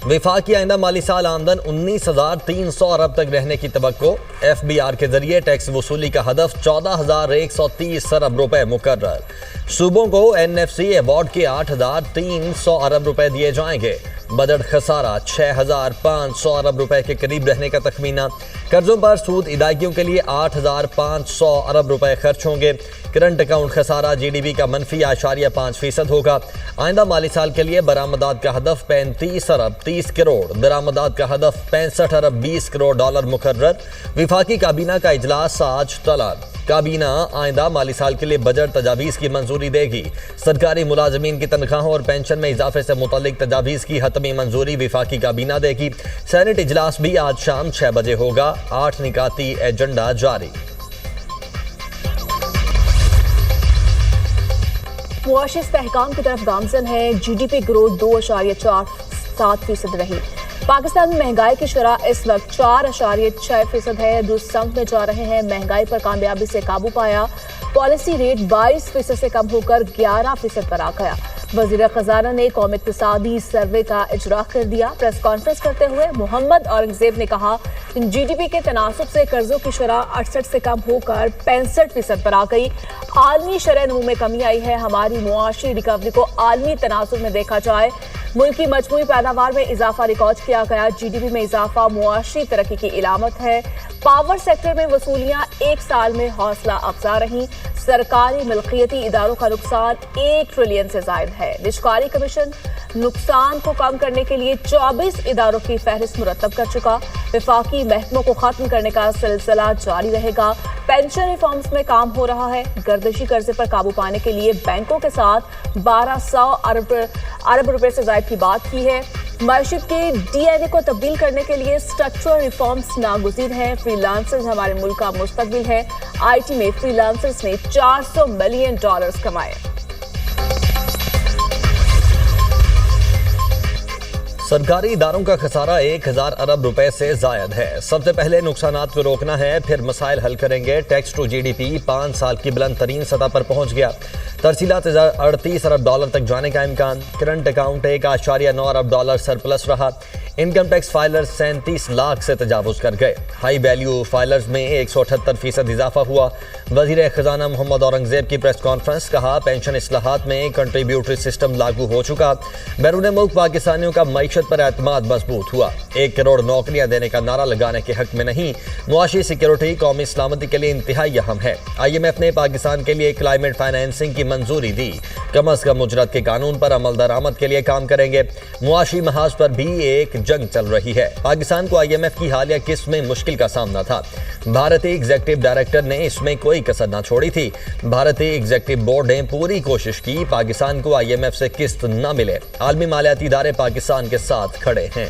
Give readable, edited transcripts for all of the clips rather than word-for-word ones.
विफाकी आइंदा माली साल आमदन 19,300 अरब तक रहने की तवक्को। FBR के जरिए टैक्स वसूली का हदफ 14,130 अरब रुपए मुकर्रर। सूबों को NFC अवार्ड के 8,300 अरब रुपए दिए जाएंगे। बजट खसारा 6,500 अरब रुपए के करीब रहने का तखमीना। कर्जों पर सूद इदायगियों के लिए 8,500 अरब रुपए खर्च होंगे। करंट अकाउंट खसारा GDP का -5.5% होगा। आइंदा माली साल के लिए बरामदात का हदफ 35 अरब 30 करोड़, दरामदात का हदफ 65 अरब 20 करोड़ डॉलर मुकर्रर। विफाकी काबीना का इजलास आज तलब। काबीना आइंदा माली साल के लिए बजट तजावीज़ की मंजूरी देगी। सरकारी मुलाजमीन की तनख्वाहों और पेंशन में इजाफे से मुतल्लिक तजावीज़ की हतमी मंजूरी विफाकी काबीना देगी। सेनेट इजलास भी आज शाम 6 बजे होगा। 8 निकाती एजेंडा जारी। मुआशी इस्तेहकाम की तरफ गामजन है। GDP ग्रोथ 2.47% रही। पाकिस्तान में महंगाई की शरह इस वक्त 4.6% है। जो संग में जा रहे हैं, महंगाई पर कामयाबी से काबू पाया। पॉलिसी रेट 22% से कम होकर 11% पर आ गया। वजीर खजाना ने कौमी इक्तिसादी सर्वे का इजरा कर दिया। प्रेस कॉन्फ्रेंस करते हुए मोहम्मद औरंगजेब ने कहा, GDP के तनासुब से कर्जों की शरह 68 से कम होकर 65% पर आ गई। आलमी शरह नमू में कमी आई है। हमारी मुआशी रिकवरी को आलमी तनासुब में देखा जाए। मुल्क की मजमूई पैदावार में इजाफा रिकॉर्ड किया गया। GDP में इजाफा मुआशी तरक्की की इलामत है। पावर सेक्टर में वसूलियां एक साल में हौसला अफजा रही। सरकारी मिल्कियती इदारों का नुकसान 1 ट्रिलियन से जायद है। निष्कारी कमीशन नुकसान को कम करने के लिए 24 इदारों की फहरिस्त मुरतब कर चुका। विफाकी महकमों को खत्म करने का सिलसिला जारी रहेगा। पेंशन रिफॉर्म्स में काम हो रहा है। गर्दिशी कर्जे पर काबू पाने के लिए बैंकों के साथ 1200 अरब रुपए से जायद की बात की है। मईशत के DNA को तब्दील करने के लिए स्ट्रक्चरल रिफॉर्म्स नागुज़ीर हैं। फ्रीलांसर्स हमारे मुल्क का मुस्तकबिल है। IT में फ्रीलांसर्स ने $400 मिलियन कमाए। सरकारी इदारों का खसारा 1,000 अरब रुपए से जायद है। सबसे पहले नुकसानात को रोकना है, फिर मसाइल हल करेंगे। टैक्स टू GDP 5 साल की बुलंद तरीन सतह पर पहुंच गया। तरसीलात 38 अरब डॉलर तक जाने का इम्कान। करंट अकाउंट 1.9 अरब डॉलर सरप्लस रहा। इनकम टैक्स फाइलर्स 37 लाख से तजावुज कर गए। हाई वैल्यू फाइलर्स में 178% इजाफा हुआ। वजीर खजाना मोहम्मद औरंगजेब की प्रेस कॉन्फ्रेंस, कहा पेंशन इस्लाहात में कंट्रीब्यूटरी सिस्टम लागू हो चुका। बैरून मुल्क पाकिस्तानियों का मईशत पर एतमाद मजबूत हुआ। 1 करोड़ नौकरियां देने का नारा लगाने के हक में नहीं। मुआशी सिक्योरिटी कौमी सलामती के लिए इंतहाई अहम है। IMF ने पाकिस्तान के लिए क्लाइमेट फाइनेंसिंग की मंजूरी दी। कम अज कम मुजरत के कानून पर अमल दरामद के लिए काम करेंगे। मुआशी महाज पर भी एक जंग चल रही है। पाकिस्तान को IMF की हालिया किस्त में मुश्किल का सामना था। भारतीय एग्जीक्यूटिव डायरेक्टर ने इसमें कोई कसर न छोड़ी थी। भारतीय एग्जीक्यूटिव बोर्ड ने पूरी कोशिश की पाकिस्तान को IMF से किस्त न मिले। आलमी मालियाती इदारे पाकिस्तान के साथ खड़े हैं।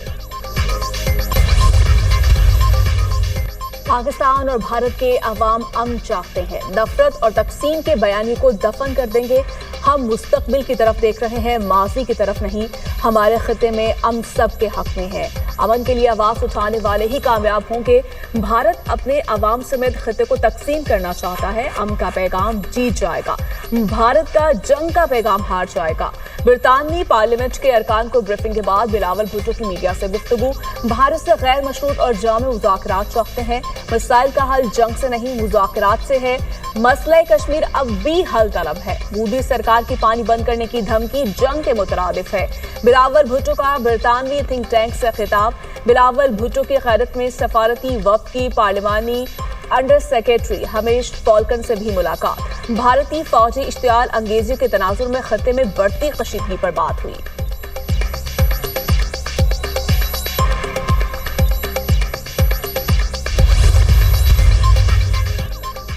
पाकिस्तान और भारत के अवाम अमन चाहते हैं। नफरत और तकसीम के बयानी को दफन कर देंगे। हम मुस्तकबिल की तरफ देख रहे हैं, माजी की तरफ नहीं। हमारे खिते में अमन सब के हक में है। अमन के लिए आवाज उठाने वाले ही कामयाब होंगे। भारत अपने अवाम समेत खिते को तकसीम करना चाहता है। अमन का पैगाम जीत जाएगा। भारत का जंग का पैगाम हार जाएगा। बरतानवी पार्लियामेंट के अरकान को ब्रीफिंग के बाद बिलावल भुट्टो की मीडिया से गुफ्तगू। भारत से गैर मशरूत और जामे मुज़ाकरात चाहते हैं। मसाइल का हल जंग से नहीं, मुज़ाकरात से है। मसला कश्मीर अब भी हल तलब है। मोदी सरकार की पानी बंद करने की धमकी जंग के मुतरादिफ है। बिलावल भुट्टो का बरतानवी थिंक टैंक से खिताब। बिलावल भुट्टो की क़यादत में सफारती वफ़द की पार्लिमानी अंडर सेक्रेटरी हमेश फॉल्कन से भी मुलाकात। भारतीय फौजी इश्तियाल अंगेजी के तनाजुर में खत्ते में बढ़ती कशीदगी पर बात हुई।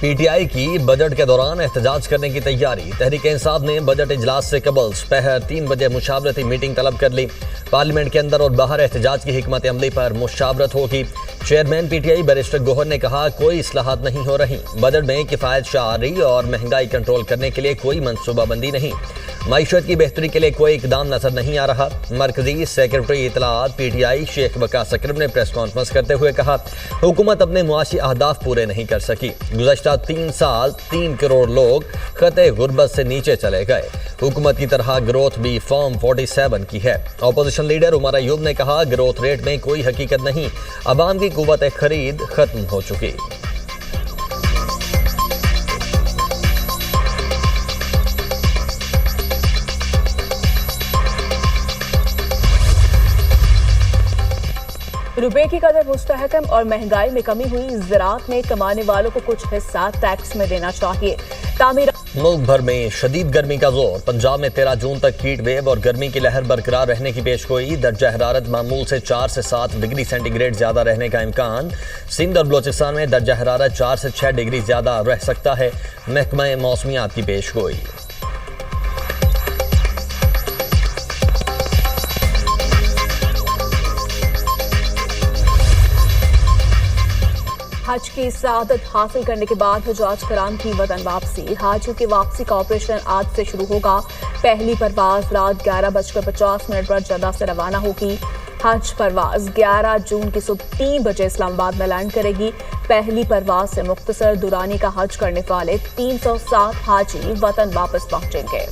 PTI की बजट के दौरान एहतजाज करने की तैयारी। तहरीक इंसाफ ने बजट इजलास से कबल पहर 3 बजे मुशावरती मीटिंग तलब कर ली। पार्लियामेंट के अंदर और बाहर एहतजाज की हिकमत अमली पर मुशावरत होगी। चेयरमैन PTI बैरिस्टर गोहर ने कहा, कोई इस्लाहात नहीं हो रही। बजट में किफायत शारी और महंगाई कंट्रोल करने के लिए कोई मनसूबाबंदी नहीं। मईशत की बेहतरी के लिए कोई इकदाम नजर नहीं आ रहा। मरकजी सेक्रेटरी इतलात PTI शेख वकास अकरम ने प्रेस कॉन्फ्रेंस करते हुए कहा, हुकूमत अपने मुआशी अहदाफ पूरे नहीं कर सकी। गुज़श्ता 3 साल 3 करोड़ लोग खते गुर्बत से नीचे चले गए। हुकूमत की तरह ग्रोथ भी फॉर्म 47 की है। अपोजिशन लीडर उमर अयूब ने कहा, ग्रोथ रेट में कोई हकीकत नहीं, अवाम की कुव्वत खरीद खत्म हो चुकी। रुपए की कदर मुस्तहकम और महंगाई में कमी हुई। ज़राअत में कमाने वालों को कुछ हिस्सा टैक्स में देना चाहिए। तामीर मुल्क भर में शदीद गर्मी का जोर। पंजाब में 13 जून तक हीट वेव और गर्मी की लहर बरकरार रहने की पेशगोई। दर्जा हरारत मामूल से 4 से 7 डिग्री सेंटीग्रेड ज्यादा रहने का इम्कान। सिंध और बलोचिस्तान में दर्जा हरारत 4 से 6 डिग्री ज्यादा रह सकता है। महकमा मौसमियात की पेशगोई। हज की सआदत हासिल करने के बाद हुज्जाज कराम की वतन वापसी। हाजियों की वापसी का ऑपरेशन आज से शुरू होगा। पहली परवाज रात 11:50 पर जद्दा से रवाना होगी। हज परवाज 11 जून की सुबह 3 बजे इस्लामाबाद में लैंड करेगी। पहली परवाज से मुख्तसर दुरानी का हज करने वाले 307 हाजी वतन वापस पहुंचेंगे।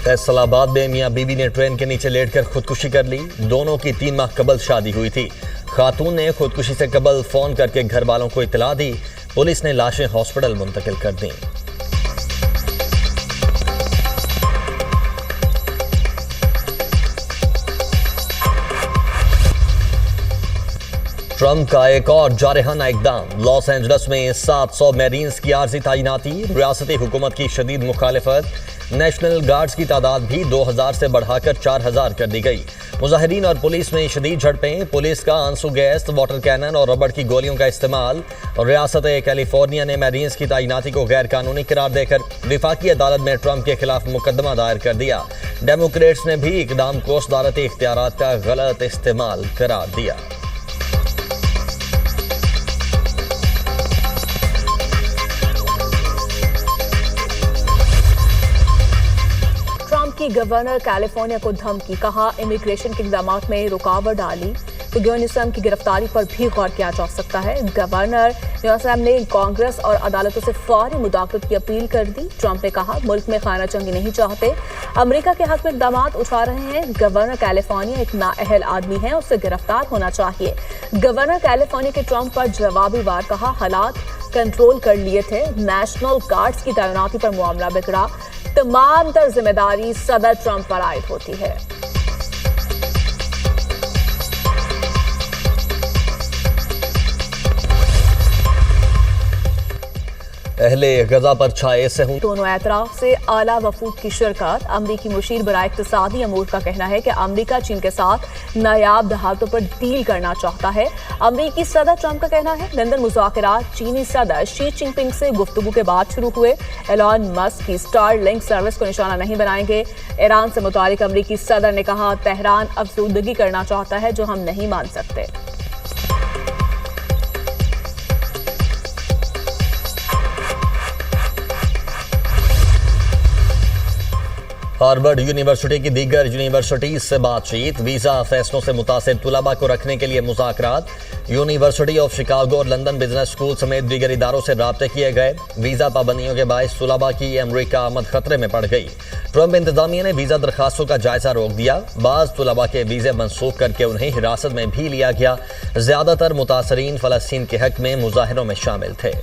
फैसलाबाद में मियां बीबी ने ट्रेन के नीचे लेटकर खुदकुशी कर ली। दोनों की 3 माह कबल शादी हुई थी। खातून ने खुदकुशी से कबल फोन करके घर वालों को इतला दी। पुलिस ने लाशें हॉस्पिटल मुंतकिल कर दी। ट्रंप का एक और जारहाना इकदाम। लॉस एंजल्स में 700 मैरीन्स की आर्जी तैनाती। रियासती हुकूमत की शदीद मुखालिफत। नेशनल गार्ड्स की तादाद भी 2000 से बढ़ाकर 4000 कर दी गई। मुजाहिरीन और पुलिस में शदीद झड़पें। पुलिस का आंसू गैस, वाटर कैनन और रबड़ की गोलियों का इस्तेमाल। और रियासत कैलिफोर्निया ने मैरीन्स की तैनाती को गैर कानूनी करार देकर विफाकी अदालत में ट्रंप के खिलाफ मुकदमा दायर कर दिया। डेमोक्रेट्स ने भी इकदाम को सदारती इख्तियारात का गलत इस्तेमाल करार दिया। की गवर्नर कैलिफोर्निया को धमकी। कहा, इमिग्रेशन के इक़दाम में रुकावट डाली तो न्यूसैम की गिरफ्तारी पर भी गौर किया जा सकता है। गवर्नर न्यूसैम ने कांग्रेस और अदालतों से फौरी मुदाखलत की अपील कर दी। ट्रंप ने कहा, मुल्क में खाना जंगी नहीं चाहते, अमेरिका के हक में इक़दाम उठा रहे हैं। गवर्नर कैलिफोर्निया एक नाअहल आदमी है, उससे गिरफ्तार होना चाहिए। गवर्नर कैलिफोर्निया के ट्रंप पर जवाबी वार। कहा, हालात कंट्रोल कर लिए थे। नेशनल गार्ड्स की तैनाती पर मामला बिगड़ा। तमाम तर जिम्मेदारी सदर ट्रंप पर आयद होती है। अहले गजा पर छाए से हूं। दोनों एतराफ से आला वफूद की शिरकत। अमरीकी मुशीर बराए इक्तिसादी अमूर का कहना है कि अमरीका चीन के साथ नायाब दहातों पर डील करना चाहता है। अमरीकी सदर ट्रंप का कहना है, लंदन मुज़ाकरात चीनी सदर शी जिनपिंग से गुफ्तगू के बाद शुरू हुए। एलॉन मस्क की स्टारलिंक सर्विस को निशाना नहीं बनाएंगे। ईरान से मुतालिक अमरीकी सदर ने कहा, तेहरान अफसुर्दगी करना चाहता है जो हम नहीं मान सकते। हार्वर्ड यूनिवर्सिटी की दीगर यूनिवर्सिटीज से बातचीत। वीजा फैसलों से मुतासिर तुलबा को रखने के लिए मुज़ाकरात। यूनिवर्सिटी ऑफ शिकागो और लंदन बिजनेस स्कूल समेत दीगर इदारों से राब्ते किए गए। वीजा पाबंदियों के बायस तुलबा की अमरीका आमद खतरे में पड़ गई। ट्रंप इंतजामिया ने वीजा दरखास्तों का जायजा रोक दिया। बाज तुलबा के वीजे मनसूख करके उन्हें हिरासत में भी लिया गया। ज्यादातर मुतासरीन फलस्तीन के हक में मुजाहिरों में शामिल थे।